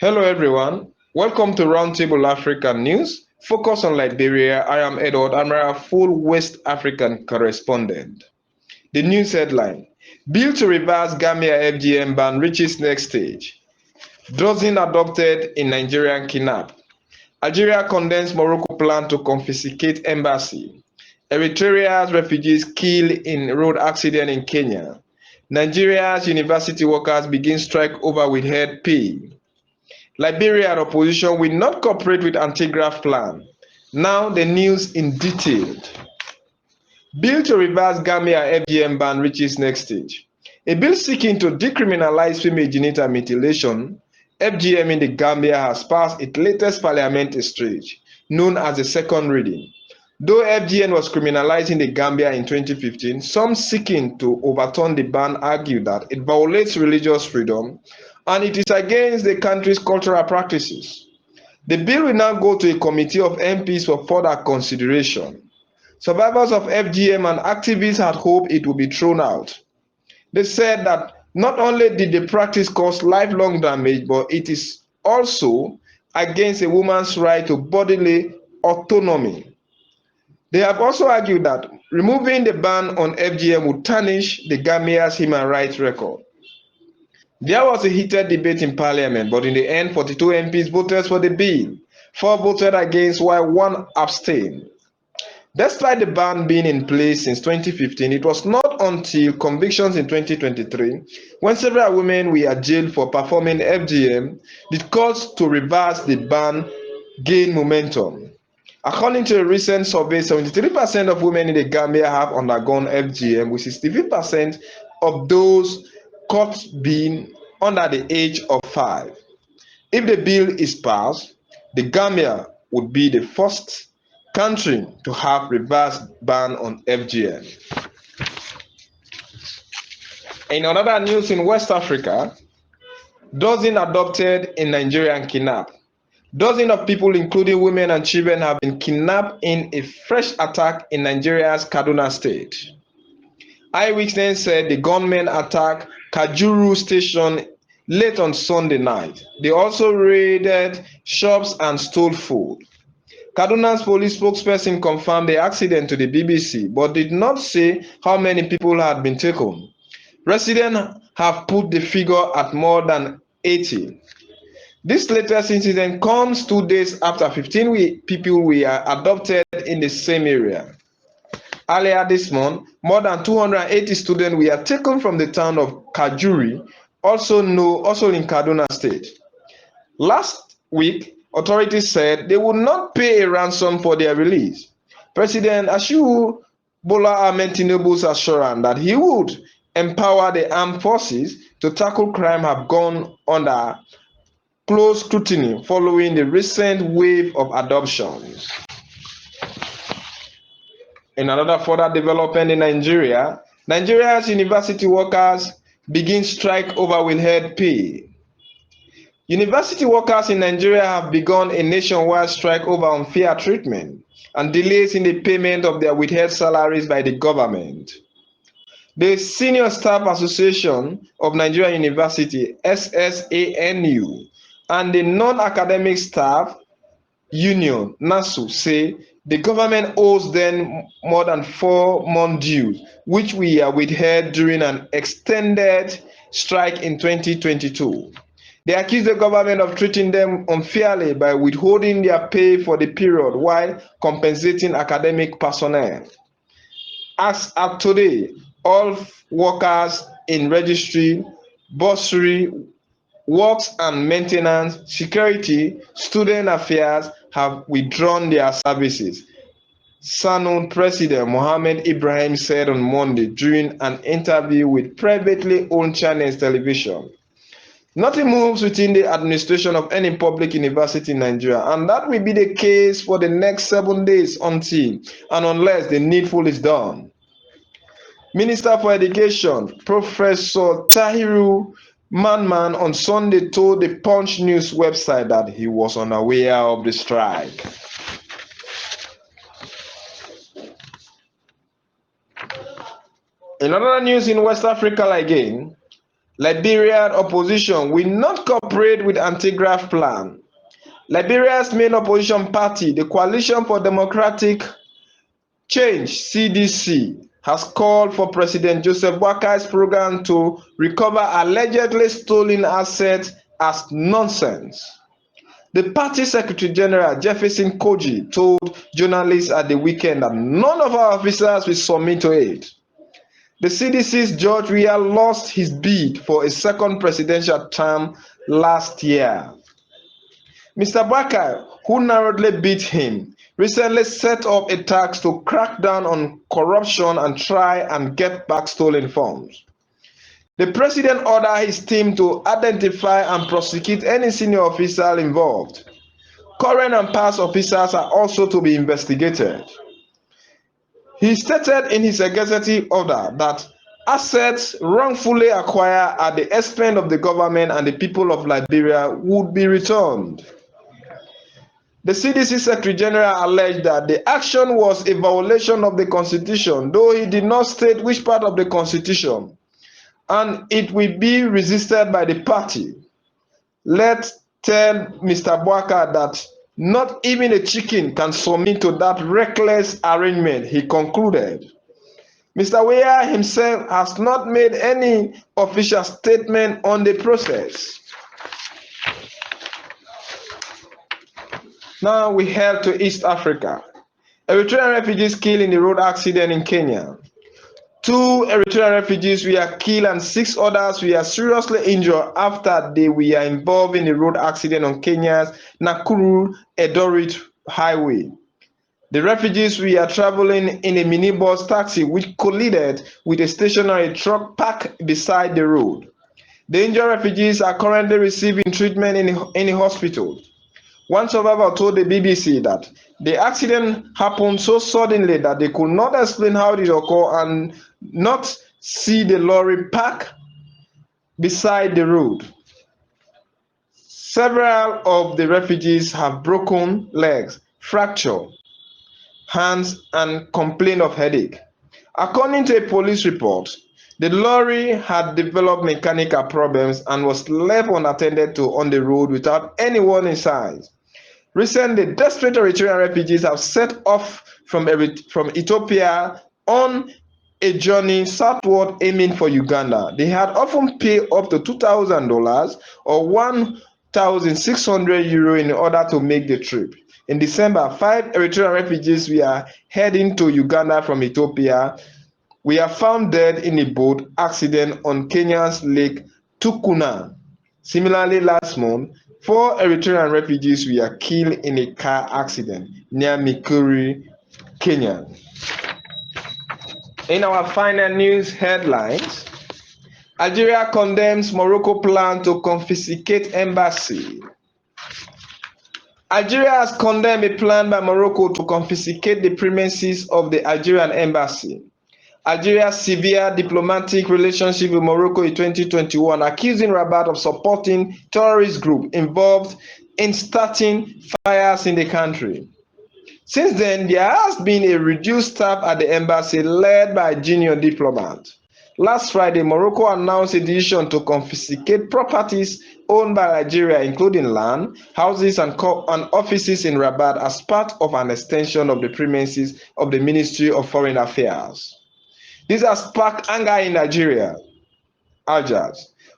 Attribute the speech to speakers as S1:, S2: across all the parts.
S1: Hello everyone, welcome to Roundtable African News. Focus on Liberia. I am Edward Amara, full West African correspondent. The news headline: Bill to reverse Gambia FGM ban reaches next stage. Dozen adopted in Nigerian kidnap. Algeria condemns Morocco plan to confiscate embassy. Eritrea's refugees killed in road accident in Kenya. Nigeria's university workers begin strike over withheld pay. Liberia opposition will not cooperate with anti-graft plan. Now the news in detail. Bill to reverse Gambia FGM ban reaches next stage. A bill seeking to decriminalize female genital mutilation (FGM) in the Gambia has passed its latest parliamentary stage, known as the second reading. Though FGM was criminalized in the Gambia in 2015, some seeking to overturn the ban argue that it violates religious freedom and it is against the country's cultural practices. The bill will now go to a committee of MPs for further consideration. Survivors of FGM and activists had hoped it would be thrown out. They said that not only did the practice cause lifelong damage, but it is also against a woman's right to bodily autonomy. They have also argued that removing the ban on FGM would tarnish the Gambia's human rights record. There was a heated debate in parliament, but in the end 42 MPs voted for the bill, 4 voted against while 1 abstained. Despite the ban being in place since 2015, it was not until convictions in 2023, when several women were jailed for performing FGM, did calls to reverse the ban gain momentum. According to a recent survey, 73% of women in the Gambia have undergone FGM, with 65% of those caught being under the age of 5. If the bill is passed, the Gambia would be the first country to have reverse ban on FGM. In another news in West Africa, dozen adopted in Nigerian kidnap. Dozens of people, including women and children, have been kidnapped in a fresh attack in Nigeria's Kaduna state. Eyewitnesses said the gunmen attacked Kajuru station late on Sunday night. They also raided shops and stole food. Kaduna's police spokesperson confirmed the accident to the BBC, but did not say how many people had been taken. Residents have put the figure at more than 80. This latest incident comes 2 days after 15 people were adopted in the same area. Earlier this month, more than 280 students were taken from the town of Kajuri, also in Kaduna State. Last week, authorities said they would not pay a ransom for their release. President Ashiru Bola Ahmed Tinubu's assurance that he would empower the armed forces to tackle crime have gone under close scrutiny following the recent wave of adoptions. In another further development in Nigeria, Nigeria's university workers begin strike over withheld pay. University workers in Nigeria have begun a nationwide strike over unfair treatment and delays in the payment of their withheld salaries by the government. The Senior Staff Association of Nigeria University (SSANU) and the Non-Academic Staff Union (NASU) say the government owes them more than 4 months dues, which were withheld during an extended strike in 2022. They accuse the government of treating them unfairly by withholding their pay for the period while compensating academic personnel. As of today, all workers in registry, bursary, works and maintenance, security, student affairs have withdrawn their services. SANU President Mohammed Ibrahim said on Monday during an interview with privately owned Chinese television. Nothing moves within the administration of any public university in Nigeria, and that will be the case for the next 7 days until and unless the needful is done. Minister for Education, Professor Tahiru Manman on Sunday told the Punch News website that he was unaware of the strike. In other news in West Africa again, Liberian opposition will not cooperate with anti-graft plan. Liberia's main opposition party, the Coalition for Democratic Change (CDC), has called for President Joseph Boakai's program to recover allegedly stolen assets as nonsense. The party Secretary General Jefferson Koji told journalists at the weekend that none of our officers will submit to it. The CDC's George Weah lost his bid for a second presidential term last year. Mr. Boakai, who narrowly beat him, recently set up a task to crack down on corruption and try and get back stolen funds. The president ordered his team to identify and prosecute any senior official involved. Current and past officers are also to be investigated. He stated in his executive order that assets wrongfully acquired at the expense of the government and the people of Liberia would be returned. The CDC Secretary General alleged that the action was a violation of the Constitution, though he did not state which part of the Constitution, and it will be resisted by the party. Let's tell Mr. Boakai that not even a chicken can submit to that reckless arrangement, he concluded. Mr. Weah himself has not made any official statement on the process. Now we head to East Africa. Eritrean refugees killed in a road accident in Kenya. 2 Eritrean refugees were killed and 6 others were seriously injured after they were involved in a road accident on Kenya's Nakuru-Eldoret highway. The refugees were traveling in a minibus taxi which collided with a stationary truck parked beside the road. The injured refugees are currently receiving treatment in a hospital. One survivor told the BBC that the accident happened so suddenly that they could not explain how it occurred and not see the lorry parked beside the road. Several of the refugees have broken legs, fractured hands, and complain of headache. According to a police report, the lorry had developed mechanical problems and was left unattended to on the road without anyone inside. Recently, desperate Eritrean refugees have set off from Ethiopia on a journey southward aiming for Uganda. They had often paid up to $2,000 or €1,600 in order to make the trip. In December, 5 Eritrean refugees were heading to Uganda from Ethiopia. We are found dead in a boat accident on Kenya's Lake Turkana. Similarly, last month, 4 Eritrean refugees were killed in a car accident near Mikuru, Kenya. In our final news headlines, Algeria condemns Morocco plan to confiscate embassy. Algeria has condemned a plan by Morocco to confiscate the premises of the Algerian embassy. Algeria's severe diplomatic relationship with Morocco in 2021, accusing Rabat of supporting terrorist groups involved in starting fires in the country. Since then, there has been a reduced staff at the embassy led by a junior diplomat. Last Friday, Morocco announced a decision to confiscate properties owned by Algeria, including land, houses, and offices in Rabat as part of an extension of the premises of the Ministry of Foreign Affairs. This has sparked anger in Algiers.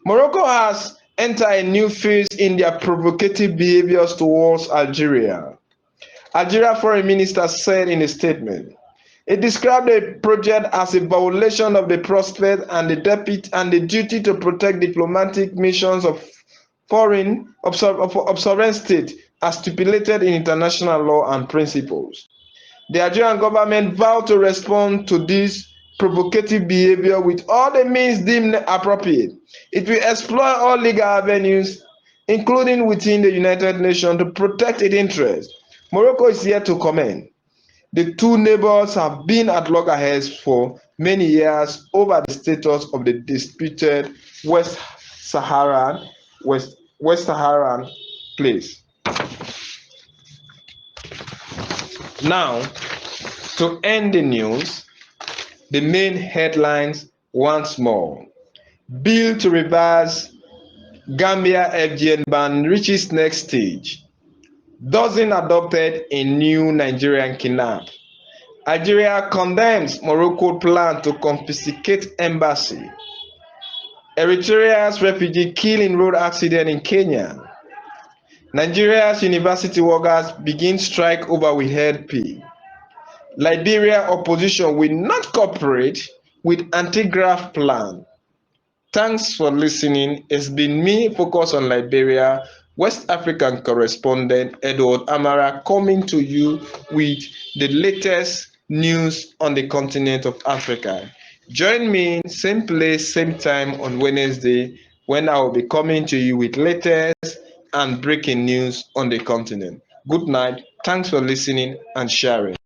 S1: Morocco has entered a new phase in their provocative behaviors towards Algeria. Algeria Foreign Minister said in a statement, it described the project as a violation of the prospect and the duty to protect diplomatic missions of sovereign state as stipulated in international law and principles. The Algerian government vowed to respond to this provocative behavior with all the means deemed appropriate. It will explore all legal avenues, including within the United Nations, to protect its interests. Morocco is here to comment. The two neighbors have been at loggerheads for many years over the status of the disputed West Saharan place. Now, to end the news, the main headlines once more. Bill to reverse Gambia FGN ban reaches next stage. Dozen adopted in new Nigerian kidnap. Algeria condemns Morocco plan to confiscate embassy. Eritrea's refugee killed in road accident in Kenya. Nigeria's university workers begin strike over withheld pay. Liberia opposition will not cooperate with anti-graft plan. Thanks for listening. It's been me, Focus on Liberia, West African correspondent Edward Amara, coming to you with the latest news on the continent of Africa. Join me same place, same time on Wednesday when I will be coming to you with latest and breaking news on the continent. Good night. Thanks for listening and sharing.